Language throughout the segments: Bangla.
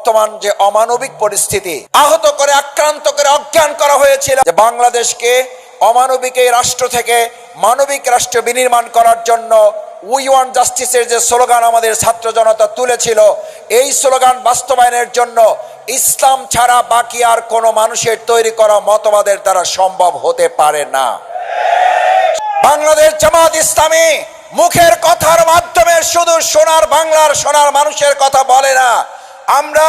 বর্তমান যে অমানবিক পরিস্থিতি, আহত করে আক্রান্ত করে অজ্ঞান করা হয়েছিল যে বাংলাদেশকে অমানবিক এই রাষ্ট্র থেকে মানবিক রাষ্ট্র বিনির্মাণ করার জন্য উই ওয়ান্ট জাস্টিসের যে স্লোগান আমাদের ছাত্র জনতা তুলেছিল, এই স্লোগান বাস্তবায়নের জন্য ইসলাম ছাড়া বাকি আর কোনো মানুষের তৈরি করা মতবাদের দ্বারা সম্ভব হতে পারে না। বাংলাদেশ জামাত ইসলামী মুখের কথার মাধ্যমে শুধু সোনার বাংলার সোনার মানুষের কথা বলে না। আমরা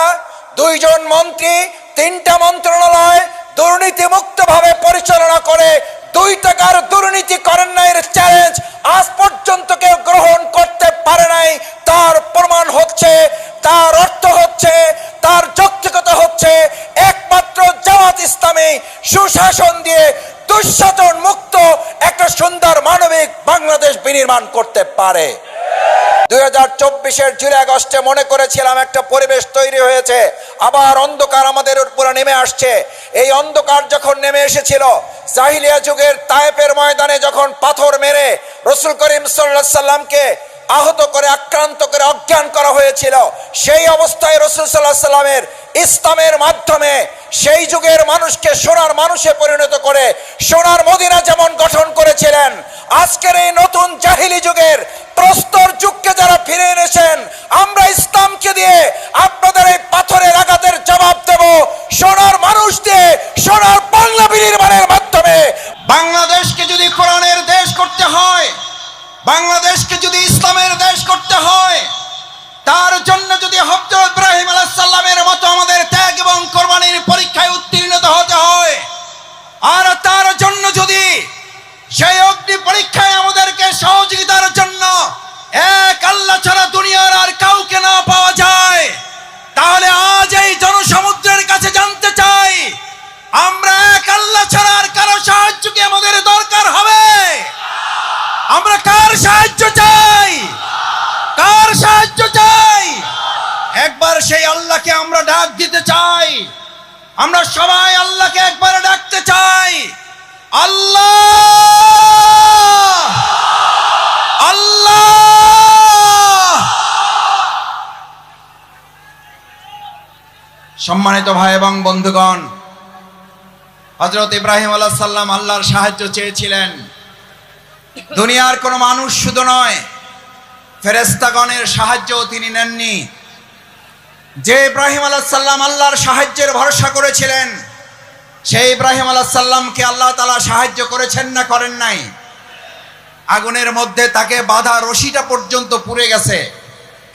2 জন মন্ত্রী 3টা মন্ত্রণালয় দুর্নীতি মুক্ত ভাবে পরিচালনা করে 2 টাকার দুর্নীতি করেন না এর চ্যালেঞ্জ আজ পর্যন্ত কেউ গ্রহণ করতে পারে নাই। তার প্রমাণ হচ্ছে, তার অর্থ হচ্ছে, তার যৌক্তিকতা হচ্ছে একমাত্র জামাত ইসলামী সুশাসন দিয়ে দুঃশাসন মুক্ত একটা সুন্দর মানবিক বাংলাদেশ বিনির্মাণ করতে পারে। 2024-এর জুলাই আগস্টে মনে করেছিলাম একটা পরিবেশ তৈরি হয়েছে, আবার অন্ধকার আমাদের উপরে নেমে আসছে। এই অন্ধকার যখন নেমে এসেছিল, জাহিলিয়া যুগের তায়েফের ময়দানে যখন পাথর মেরে রাসূল করিম সাল্লাল্লাহু আলাইহি সাল্লামকে আহত করে আক্রান্ত করে অজ্ঞান করা হয়েছিল, সেই অবস্থায় রাসূল সাল্লাল্লাহু আলাইহি সাল্লামের ইসলামের মাধ্যমে সেই যুগের মানুষকে সোনার মানুষে পরিণত করে সোনার মদিনা যেমন গঠন করেছিলেন, আজকের এই নতুন জাহিলি যুগের প্রস্তর যুগকে যারা ফিরে এনেছেন, আমরা ইসলামকে দিয়ে আপনাদের এই পাথরের আঘাতের জবাব দেব সোনার মানুষ দিয়ে সোনার বাংলা বিনির্মাণের মাধ্যমে। বাংলাদেশকে যদি কোরআনের দেশ করতে হয়, বাংলাদেশকে যদি ইসলামের দেশ করতে হয়, তার জন্য যদি হযরত ইব্রাহিম আলাইহিস সালামের মতো আমাদের ত্যাগ এবং কোরবানির পরীক্ষায় উত্তীর্ণ হতে হয়, আর তার জন্য যদি সেই অগ্নি পরীক্ষায় আমাদেরকে সহযোগিতার জন্য এক আল্লাহ ছাড়া দুনিয়ার আর কাউকে না পাওয়া যায়, তাহলে আজ এই জনসমুদ্রের কাছে জানতে চাই, আমরা এক আল্লাহ ছাড়া আর কারো সাহায্য কি আমাদের দরকার হবে? আমরা কার সাহায্য চাই? কার সাহায্য চাই? একবার সেই আল্লাহকে আমরা ডাক দিতে চাই। আমরা সবাই আল্লাহকে একবার ডাকতে চাই, আল্লাহ আল্লাহ। সম্মানিত ভাই এবং বন্ধুগণ, হযরত ইব্রাহিম আলাইহিস সালাম আল্লাহর সাহায্য চেয়েছিলেন। দুনিয়ার কোনো মানুষ শুধু নয়, ফেরেশতাগণের সাহায্যও তিনি নেননি। যে ইব্রাহিম আলাইহিস সালাম আল্লাহর সাহায্যের ভরসা করেছিলেন, সেই ইব্রাহিম আলাইহিস সালামকে আল্লাহ তাআলা সাহায্য করেছেন না করেন নাই? আগুনের মধ্যে তাকে বাঁধা রশিটা পর্যন্ত পুড়ে গেছে।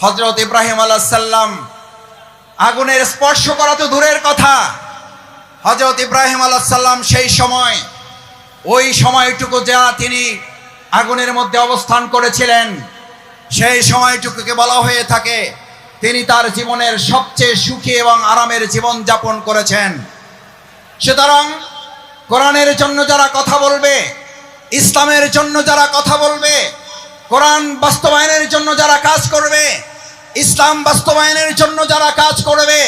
হযরত ইব্রাহিম আলাইহিস সালাম আগুনের স্পর্শ করা তো দূরের কথা, হযরত ইব্রাহিম আলাইহিস সালাম সেই সময় ওই সময়টুকু যা তিনি আগুনের মধ্যে অবস্থান করেছিলেন, সেই সময়টুকুকে বলা হয়ে থাকে তিনি তার জীবনের সবচেয়ে সুখী এবং আরামের জীবন যাপন করেছেন। সুতরাং কোরআনের জন্য যারা কথা বলবে, ইসলামের জন্য যারা কথা বলবে, কোরআন বাস্তবায়নের জন্য যারা কাজ করবে, ইসলাম বাস্তবায়নের জন্য যারা কাজ করবে,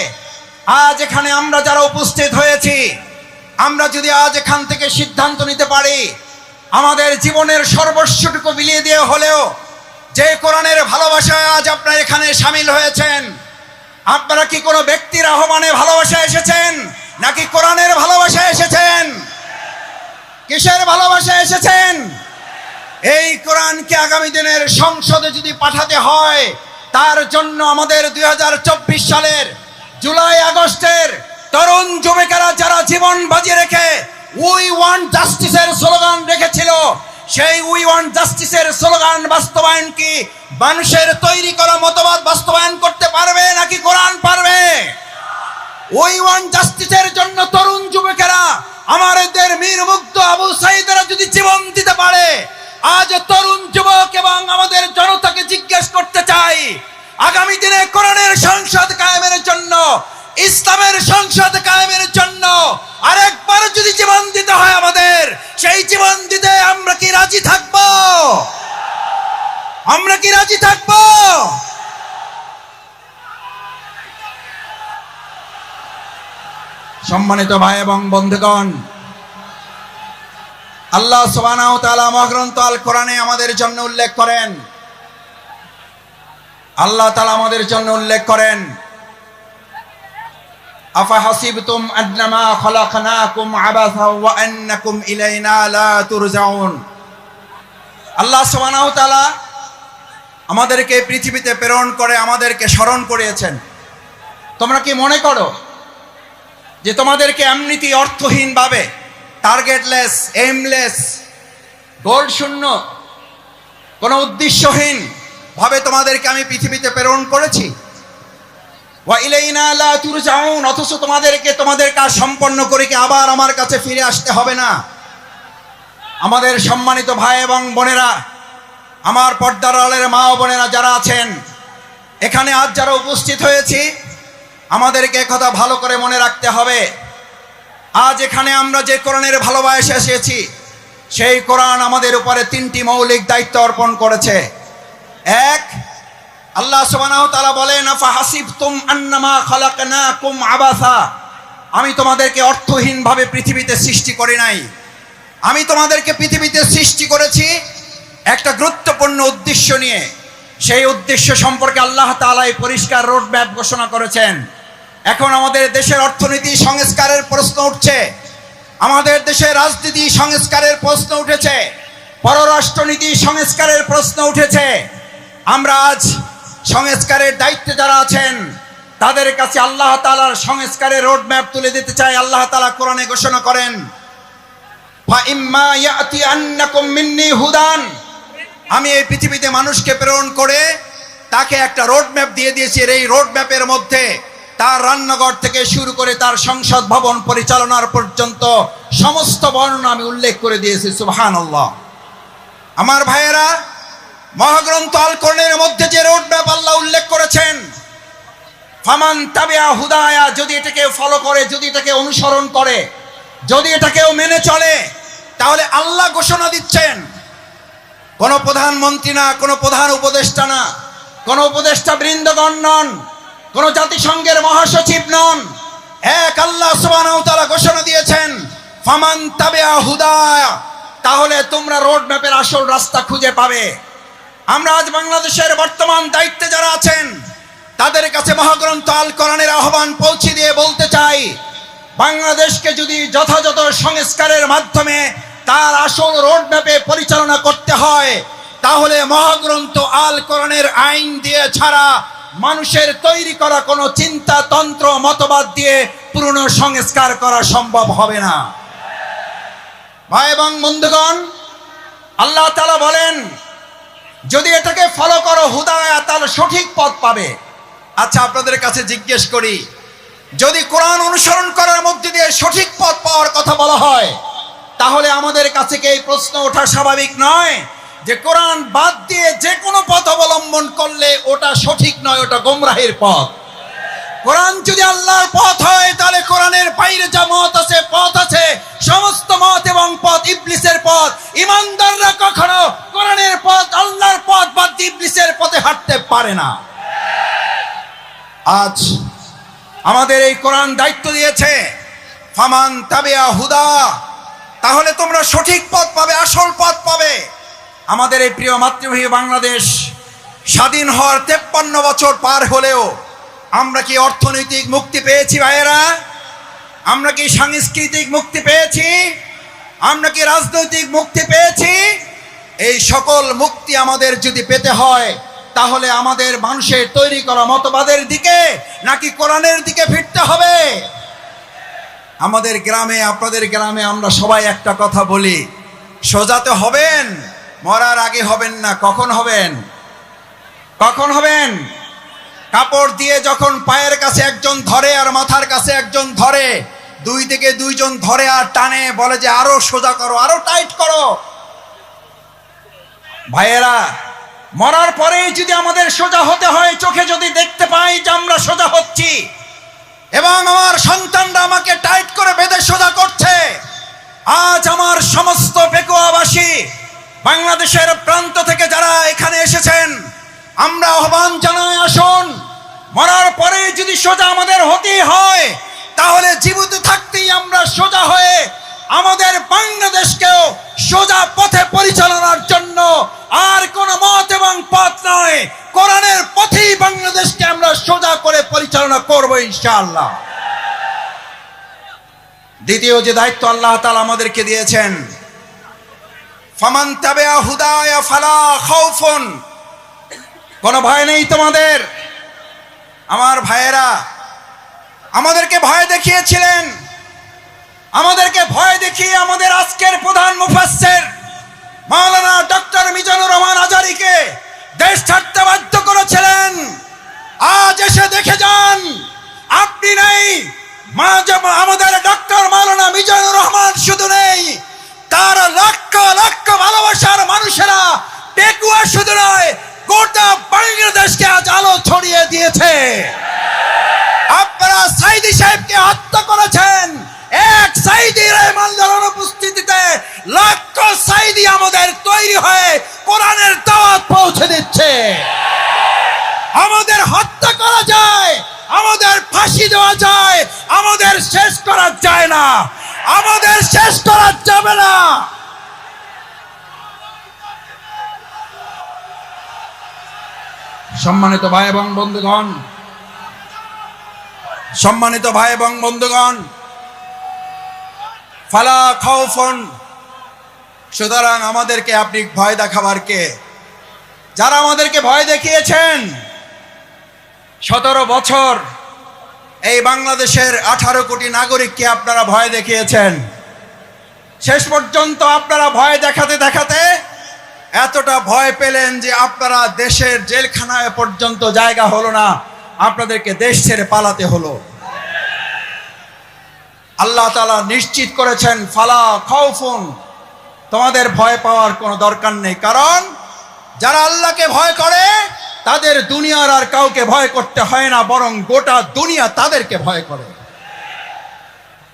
আজ এখানে আমরা যারা উপস্থিত হয়েছি, আমরা যদি আজ এখান থেকে সিদ্ধান্ত নিতে পারি আমাদের জীবনের সর্বস্বটুকু বিলিয়ে দিয়ে হলেও যে কোরআনের ভালোবাসায় আজ আপনারা এখানে শামিল হয়েছেন, আপনারা কি কোনো ব্যক্তির আহ্বানে ভালোবাসায় এসেছেন নাকি কোরআনের ভালোবাসায় এসেছেন? কিসের ভালোবাসায় এসেছেন? এই কোরআনকে আগামী দিনের সংসদে যদি পাঠাতে হয়, তার জন্য আমাদের 2024 সালের জুলাই আগস্টের তরুণ যুবকেরা যারা জীবন বাজি রেখে উই ওয়ান্ট জাস্টিসের স্লোগান রেখেছিল, সেই উই ওয়ান্ট জাস্টিসের স্লোগান বাস্তবায়ন কি মানুষের তৈরি করা মতবাদ বাস্তবায়ন করতে পারবে নাকি কোরআন পারবে? উই ওয়ান্ট জাস্টিসের জন্য তরুণ যুবকেরা আমাদের মীর মুগ্ধ আবু সাঈদরা যদি জীবন দিতে পারে, আজ তরুণ যুবক এবং আমাদের জনতাকে জিজ্ঞেস করতে চাই, আগামী দিনে কোরআনের সংসদ কায়েমের জন্য, ইসলামের সংসদ কায়েমের জন্য আরেকবার যদি জীবন দিতে হয় আমাদের, সেই জীবন দিতে আমরা কি রাজি থাকব? আমরা কি রাজি থাকব? সম্মানিত ভাই এবং বন্ধুগণ, আল্লাহ সুবহানাহু ওয়া তাআলা মহাগ্রন্থ আল কোরআনে আমাদের জন্য উল্লেখ করেন, আল্লাহ তাআলা আমাদের জন্য উল্লেখ করেন আফাহাসিবতুম আন্নামা খলাকনাকুম আবাসা ওয়া আন্নাকুম ইলাইনা লা তুরজাউন। আল্লাহ সুবহানাহু ওয়া তাআলা আমাদেরকে পৃথিবীতে প্রেরণ করে আমাদেরকে স্মরণ করিয়েছেন। তোমরা কি মনে করো যে তোমাদেরকে এমনিতেই অর্থহীনভাবে, টার্গেটলেস, এইমলেস, গোল শূন্য, কোনো উদ্দেশ্যহীন ভাবে তোমাদেরকে আমি পৃথিবীতে প্রেরণ করেছি? ওয়া ইলাইনা লা তুরজাউন, অথচ তোমাদেরকে তোমাদের কাজ সম্পন্ন করে কি আবার আমার কাছে ফিরে আসতে হবে না? আমাদের সম্মানিত ভাই এবং বোনেরা, আমার পর্দার আড়ালের মা ও বোনেরা যারা আছেন, এখানে আজ যারা উপস্থিত হয়েছি, আমাদেরকে কথা ভালো করে মনে রাখতে হবে। আজ এখানে আমরা যে কোরআনের ভালোবাসা এসেছি, সেই কোরআন আমাদের উপরে তিনটি মৌলিক দায়িত্ব অর্পণ করেছে। এক, আল্লাহ সুবহানাহু ওয়া তাআলা বলেন আফাহাসিবতুম আন্নামা খলাকনাকুম আবাসা, আমি তোমাদেরকে অর্থহীনভাবে পৃথিবীতে সৃষ্টি করি নাই। আমি তোমাদেরকে পৃথিবীতে সৃষ্টি করেছি একটা গুরুত্বপূর্ণ উদ্দেশ্য নিয়ে। সেই উদ্দেশ্য সম্পর্কে আল্লাহ তাআলা এই পরিষ্কার রোড ম্যাপ ঘোষণা করেছেন। এখন আমাদের দেশের অর্থনীতি সংস্কারের প্রশ্ন উঠছে, আমাদের দেশের রাজনীতি সংস্কারের প্রশ্ন উঠেছে, পররাষ্ট্রনীতি সংস্কারের প্রশ্ন উঠেছে। আমরা আজ সংস্কারের দায়িত্বে যারা আছেন, তাদের কাছে আল্লাহ তাআলার সংস্কারের রোড ম্যাপ তুলে দিতে চাই। আল্লাহ তাআলা কোরআনে ঘোষণা করেন ফাইম্মা ইয়াতিয়ান্নাকুম মিন্নি হুদান, আমি এই পৃথিবীতে মানুষকে প্রেরণ করে তাকে একটা রোড ম্যাপ দিয়ে দিয়েছি। এই রোড ম্যাপের মধ্যে তার রান্নাঘর থেকে শুরু করে তার সংসদ ভবন পরিচালনার পর্যন্ত সমস্ত বর্ণনা আমি উল্লেখ করে দিয়েছি। সুবহানাল্লাহ। আমার ভাইয়েরা, মহাগ্রন্থ আল কোরআনের মধ্যে যে রোড ম্যাপ আল্লাহ উল্লেখ করেছেন, ফামান তাবিআ হুদায়া, যদি এটাকে ফলো করে, যদি এটাকে অনুসরণ করে, যদি এটাকেও মেনে চলে, তাহলে আল্লাহ ঘোষণা দিচ্ছেন, কোন প্রধানমন্ত্রী না, কোন প্রধান উপদেষ্টা না, কোন উপদেষ্টা বৃন্দগণ নন, কোন জাতিসংঘের মহাসচিব নন, এক আল্লাহ সুবহানাহু ওয়া তাআলা ঘোষণা দিয়েছেন ফামান তাবিআ হুদায়া, তাহলে তোমরা রোড ম্যাপের আসল রাস্তা খুঁজে পাবে। আমরা আজ বাংলাদেশের বর্তমান দায়িত্বে যারা আছেন, তাদের কাছে মহাগ্রন্থ আল কোরআনের আহ্বান পৌঁছে দিয়ে বলতে চাই, বাংলাদেশকে যদি যথাযথ সংস্কারের মাধ্যমে তার আসল রোড ম্যাপে পরিচালনা করতে হয়, তাহলে মহাগ্রন্থ আল কোরআনের আইন দিয়ে ছাড়া মানুষের তৈরি করা কোনো চিন্তা, তন্ত্র, মতবাদ দিয়ে পুরনো সংস্কার করা সম্ভব হবে না। ভাই এবং বন্ধুগণ, আল্লাহ তাআলা বলেন যদি এটাকে ফলো করো হুদায়া, তাহলে সঠিক পথ পাবে। আচ্ছা, আপনাদের কাছে জিজ্ঞেস করি, যদি কোরআন অনুসরণ করার মধ্যে দিয়ে সঠিক পথ পাওয়ার কথা বলা হয়, তাহলে আমাদের কাছে কি এই প্রশ্ন ওঠা স্বাভাবিক নয় যে কোরআন বাদ দিয়ে যে কোনো পথ অবলম্বন করলে ওটা সঠিক নয়, ওটা গোমরাহির পথ? কোরআন যদি আল্লাহর পথ হয়, তাহলে কোরআনের বাইরে যা মত আছে, পথ আছে, সমস্ত মত এবং পথ ইবলিসের পথ। ইমানদাররা কখনো কোরআনের পথ, আল্লাহর পথ বাদ দিয়ে ইবলিসের পথে হাঁটতে পারে না। আজ আমাদের এই কোরআন দায়িত্ব দিয়েছে ফামান তাবিআ হুদা, তাহলে তোমরা সঠিক পথ পাবে, আসল পথ পাবে। আমাদের এই প্রিয় মাতৃভূমি বাংলাদেশ স্বাধীন হওয়ার 53 বছর পার হলেও আমরা কি অর্থনৈতিক মুক্তি পেয়েছি ভাইয়েরা? আমরা কি সাংস্কৃতিক মুক্তি পেয়েছি? আমরা কি রাজনৈতিক মুক্তি পেয়েছি? এই সকল মুক্তি আমাদের যদি পেতে হয়, তাহলে আমাদের মানুষের তৈরি করা মতবাদের দিকে নাকি কোরআনের দিকে ফিরতে হবে? আমাদের গ্রামে, আপনাদের গ্রামে আমরা সবাই একটা কথা বলি, সোজাতে হবেন, মরার আগে হবেন না। কখন হবেন? কখন হবেন? কাপড় দিয়ে যখন পায়ের কাছে একজন ধরে আর মাথার কাছে একজন ধরে, দুই দিকে দুইজন ধরে আর টানে, বলে যে আরো সোজা করো, আরো টাইট করো। ভাইয়েরা, মরার পরেই যদি আমাদের সোজা হতে হয়, চোখে যদি দেখতে পাই যে আমরা সোজা হচ্ছি এবং আমার সন্তানরা আমাকে টাইট করে বেঁধে সোজা করছে, আজ আমার সমস্ত পেকুয়াবাসী, বাংলাদেশের প্রান্ত থেকে যারা এখানে এসেছেন, আমরা আহ্বান জানাই, আসুন, মরার পরে যদি সোজা আমাদের হতেই হয়, তাহলে জীবিত থাকতেই আমরা সোজা হয়ে আমাদের বাংলাদেশকেও সোজা পথে পরিচালনার জন্য আর কোন মত এবং পথ নয়, কোরআনের পথেই বাংলাদেশকে আমরা সোজা করে পরিচালনা করব ইনশাআল্লাহ। দ্বিতীয় যে দায়িত্ব আল্লাহ তাআলা আমাদেরকে দিয়েছেন, ফামান তাবিআ হুদায়া ফালা খাউফুন, কোনো ভয় নেই তোমাদের। আমার ভাইয়েরা আমাদেরকে ভয় দেখিয়েছিলেন, আমাদেরকে ভয় দেখিয়ে আমাদের আজকের প্রধান মুফাসসির মাওলানা ডক্টর মিজানুর রহমান আজারীকে দেশ ছাড়তে বাধ্য করেছিলেন। আজ এসে দেখে যান, আপনি নেই, আমাদের ডক্টর মাওলানা মিজানুর রহমান শুধু নেই, তার লক্ষ লক্ষ ভালোবাসার মানুষেরা পেকুয়া শুধু নয়, গোটা বাংলাদেশকে আজ আলো ছড়িয়ে দিয়েছে। আপনারা সাইদি সাহেবকে হত্যা করেছেন, এক সাইদি রহমানের অনুপস্থিতিতে লক্ষ সাইদি আমাদের তৈরি হয়ে কোরআনের দাওয়াত পৌঁছে দিচ্ছে। আমাদের হত্যা করা যায়, আমাদের ফাঁসি দেওয়া যায়, আমাদের শেষ করা যায় না, আমাদের শেষ করা যাবে না। সম্মানিত ভাই এবং বন্ধুগণ, সম্মানিত ভাই এবং বন্ধুগণ, ফালা খাউফুন, সুতরাং আমাদেরকে আপনি ভয় দেখাবার কে? যারা আমাদেরকে ভয় দেখিয়েছেন, 17 বছর এই বাংলাদেশের 18 কোটি নাগরিককে আপনারা ভয় দেখিয়েছেন। শেষ পর্যন্ত আপনারা ভয় দেখাতে দেখাতে এতটা ভয় পেলেন যে আপনারা দেশের জেলখানায় পর্যন্ত জায়গা হলো না, আপনাদেরকে দেশ ছেড়ে পালাতে হলো। আল্লাহ তাআলা নিশ্চিত করেছেন, ফালা খাউফুন, তোমাদের ভয় পাওয়ার কোনো দরকার নেই, কারণ যারা আল্লাহকে ভয় করে তাদের দুনিয়ার আর কাউকে ভয় করতে হয় না, বরং গোটা দুনিয়া তাদেরকে ভয় করে।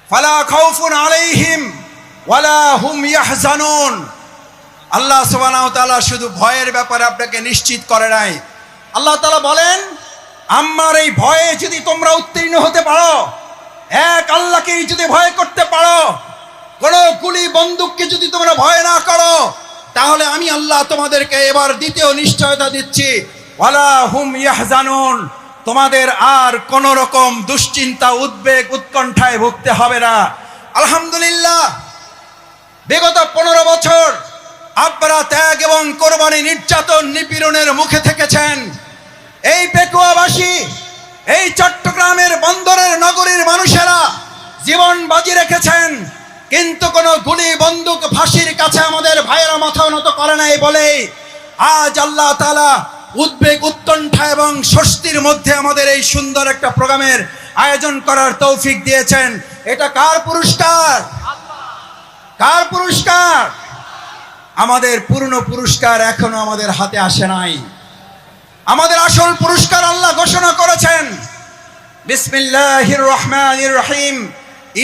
ফালা খাউফুন আলাইহিম ওয়ালা হুম ইয়াহজানুন। আল্লাহ সুবহানাহু ওয়া তাআলা শুধু ভয়ের ব্যাপারে আপনাকে নিশ্চিত করে নাই, আল্লাহ তাআলা বলেন, আমার এই ভয়ে যদি তোমরা উত্তীর্ণ হতে পারো, এক আল্লাহকেই যদি ভয় করতে পারো, কোনো গুলি বন্দুককে যদি তোমরা ভয় না করো, তাহলে আমি আল্লাহ তোমাদেরকে এবার দ্বিতীয় নিশ্চয়তা দিচ্ছি, ওয়ালা হুম ইয়াহজানুন, তোমাদের আর কোন রকম দুশ্চিন্তা, উদ্বেগ, উৎকণ্ঠায় ভুগতে হবে না। আলহামদুলিল্লাহ, বিগত 15 বছর আপনারা ত্যাগ এবং কোরবানি, নির্যাতন, নিপীড়নের মুখে থেকেছেন। এই পেকুয়াবাসী, এই চট্টগ্রামের বন্দরের নগরীর মানুষেরা জীবন বাজি রেখেছেন, কিন্তু কোনো গুলি বন্দুক ফাঁসির কাছে আমাদের ভাইয়েরা মাথা নত করে নাই বলেই আজ আল্লাহ তাআলা উদ্বেগ, উৎকণ্ঠা এবং স্বস্তির মধ্যে আমাদের এই সুন্দর একটা প্রোগ্রামের আয়োজন করার তৌফিক দিয়েছেন। এটা কার পুরস্কার? কার পুরস্কার? আমাদের পূর্ণ পুরস্কার এখনো আমাদের হাতে আসে নাই। আমাদের আসল পুরস্কার আল্লাহ ঘোষণা করেছেন, বিসমিল্লাহির রহমানির রহিম,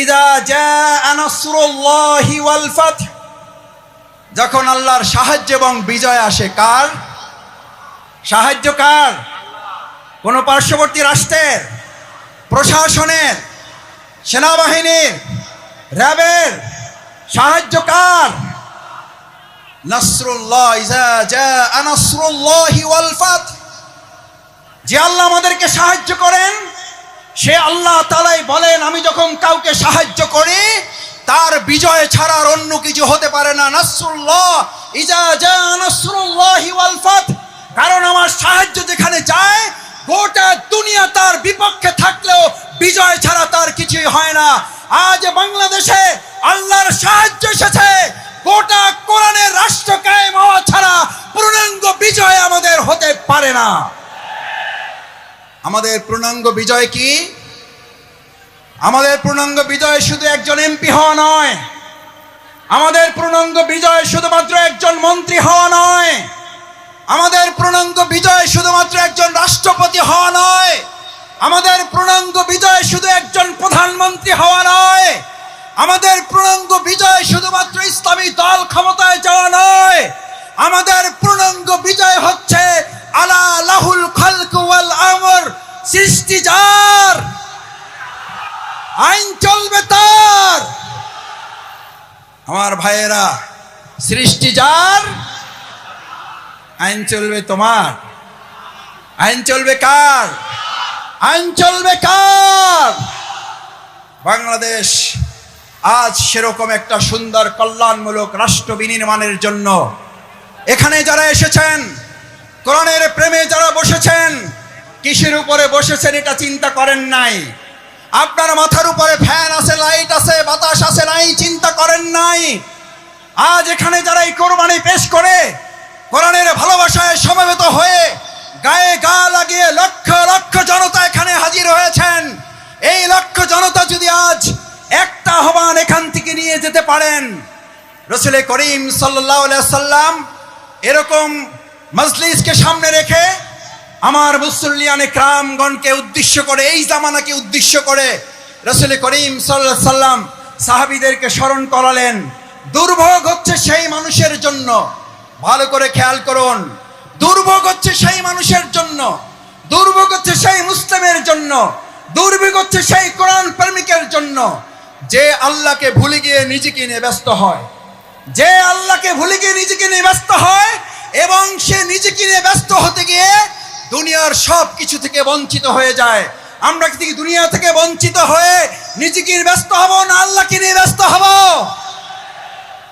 ইযা জাআ নাসরুল্লাহি ওয়াল ফাতহ, যখন আল্লাহর সাহায্য এবং বিজয় আসে। কার সাহায্য? কার? কোন পার্শ্ববর্তী রাষ্ট্রের, প্রশাসনের, সেনাবাহিনীর, র্যাবের সাহায্য কার? নাসরুল্লাহ, ইযা জাআ নাসরুল্লাহি ওয়াল ফাতহ। যে আল্লাহ আমাদেরকে সাহায্য করেন, সে আল্লাহ তাআলাই বলেন, আমি যখন কাউকে সাহায্য করি তার বিজয় ছাড়া আর অন্য কিছু হতে পারে না। নাসরুল্লাহ, ইযা জাআ নাসরুল্লাহি ওয়াল ফাতহ, কারণ আমার সাহায্য যেখানে যায় গোটা দুনিয়া তার বিপক্ষে থাকলেও বিজয় ছাড়া তার কিছুই হয় না। আজ বাংলাদেশে আল্লাহর সাহায্য এসেছে, গোটা কোরআনের রাষ্ট্র কায়েম হওয়া ছাড়া পূর্ণাঙ্গ বিজয় আমাদের হতে পারে না। আমাদের পূর্ণাঙ্গ বিজয় কি? আমাদের পূর্ণাঙ্গ বিজয় শুধু একজন এমপি হওয়া নয়, আমাদের পূর্ণাঙ্গ বিজয় শুধুমাত্র একজন মন্ত্রী হওয়া নয়, আমাদের পূর্ণাঙ্গ বিজয় শুধুমাত্র একজন রাষ্ট্রপতি হওয়া নয়, আমাদের পূর্ণাঙ্গ বিজয় শুধু একজন প্রধানমন্ত্রী হওয়া নয়, আমাদের পূর্ণাঙ্গ বিজয় শুধুমাত্র ইসলামী দল ক্ষমতায় যাওয়া নয়, আমাদের পূর্ণাঙ্গ বিজয় হচ্ছে আলা লাহুল খালকু ওয়াল আমর, সৃষ্টি যার, আইন চলবে তার। আমার ভাইয়েরা, সৃষ্টি যার, আইন চলবে তোমার। আইন চলবে কার? আইন চলবে কার? বাংলাদেশ আজ সেরকম একটা সুন্দর কল্যাণমূলক রাষ্ট্র বিনির্মাণের জন্য এখানে যারা এসেছেন, কোরআনের প্রেমে যারা বসেছেন, কিসের উপরে বসেছেন এটা চিন্তা করেন নাই। আপনার মাথার উপরে ফ্যান আছে, লাইট আছে, বাতাস আছে, নাই চিন্তা করেন নাই। আজ এখানে যারা এই কোরবানি পেশ করে কোরআনের ভালোবাসায় সমবেত হয়ে গায়ে গা লাগিয়ে লক্ষ লক্ষ জনতা এখানে হাজির হয়েছেন, এই লক্ষ জনতা যদি আজ একটা আহ্বান এখান থেকে নিয়ে যেতে পারেন, রাসূল করিম সাল্লাল্লাহু আলাইহি সাল্লাম এরকম মজলিসকে সামনে রেখে আমার মুসল্লিয়ানে কিরামগণকে উদ্দেশ্য করে, এই জামানাকে উদ্দেশ্য করে রাসূল করিম সাল্লাল্লাহু আলাইহি সাল্লাম সাহাবীদেরকে স্মরণ করালেন। দুর্ভোগ হচ্ছে সেই মানুষের জন্য, ভালো করে খেয়াল করুন, দুর্ভোগ হচ্ছে সেই মানুষের জন্য, দুর্ভোগ হচ্ছে সেই মুসলিমের জন্য, দুর্ভোগ হচ্ছে সেই কোরআন প্রেমিকের জন্য যে আল্লাহকে ভুলে গিয়ে নিজেকে নিয়ে ব্যস্ত হয়, যে আল্লাহকে ভুলে গিয়ে নিজেকে নিয়ে ব্যস্ত হয় এবং সে নিজেকে নিয়ে ব্যস্ত হতে গিয়ে দুনিয়ার সব কিছু থেকে বঞ্চিত হয়ে যায়। আমরা কি দুনিয়া থেকে বঞ্চিত হয়ে নিজেকে নিয়ে ব্যস্ত হব না আল্লাহকে নিয়ে ব্যস্ত হব?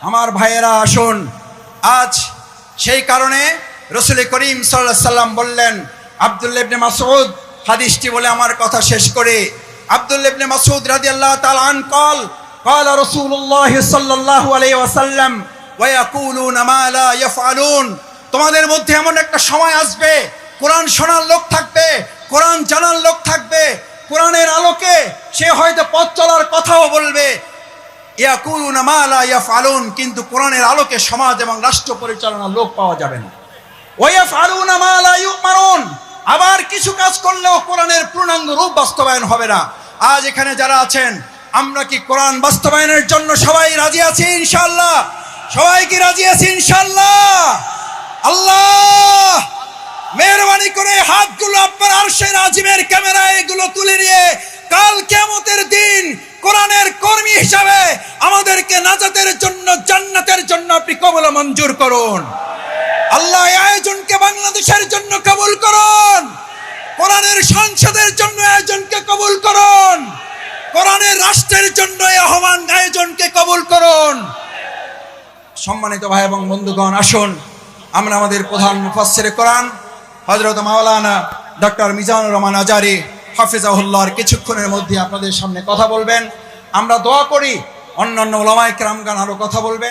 আমার ভাইয়েরা আসুন, আজ সেই কারণে রাসূল করিম সাল্লাল্লাহু আলাইহি সাল্লাম বললেন, আব্দুল্লাহ ইবনে মাসউদ হাদিসটি বলে আমার কথা শেষ করে, আব্দুল্লাহ ইবনে মাসউদ রাদিয়াল্লাহু তাআলা আন قال رسول الله صلى الله عليه وسلم ويقولون ما لا يفعلون। তোমাদের মধ্যে এমন একটা সময় আসবে, কোরআন শোনার লোক থাকবে, কোরআন জানার লোক থাকবে, কোরআনের আলোকে সে হয়তো পথ চলার কথাও বলবে, ইয়াকুলুনা মা লা ইয়াফআলুন, কিন্তু কোরআনের আলোকে সমাজ এবং রাষ্ট্র পরিচালনার লোক পাওয়া যাবে না। ওয়ায়াফআলুনা মা লা ইউমারুন, আবার কিছু কাজ করলেও কোরআনের পূর্ণাঙ্গ রূপ বাস্তবায়ন হবে না। আজ এখানে যারা আছেন, আমরা কি কোরআন বাস্তবায়নের জন্য সবাই রাজি আছি ইনশাআল্লাহ? সবাই কি রাজি আছি ইনশাআল্লাহ? আল্লাহ মেহেরবানি করে হাতগুলো আপনার আরশের আজিমের ক্যামেরায় এগুলো তুলে নিয়ে কাল কিয়ামতের দিন কোরআনের কর্মী হিসাবে আমাদেরকে নাজাতের জন্য, জান্নাতের জন্য আপনি কবুল ও মঞ্জুর করুন। আল্লাহ এই আয়োজনকে বাংলাদেশের জন্য কবুল করুন, কোরআনের সংসদের জন্য আয়োজনকে কবুল করুন, কোরআনের রাষ্ট্রের জন্য এই আহ্বান আয়োজনকে কবুল করুন। সম্মানিত ভাই এবং বন্ধুগণ, আসুন আমরা আমাদের প্রধান মুফাসসিরে কোরআন হযরত মাওলানা ডক্টর মিজানুর রহমান আজারি হাফিজাহুল্লাহর কিছুক্ষণের মধ্যে আপনাদের সামনে কথা বলবেন। আমরা দোয়া করি অন্যান্য উলামায়ে কেরামগণ আরো কথা বলবেন।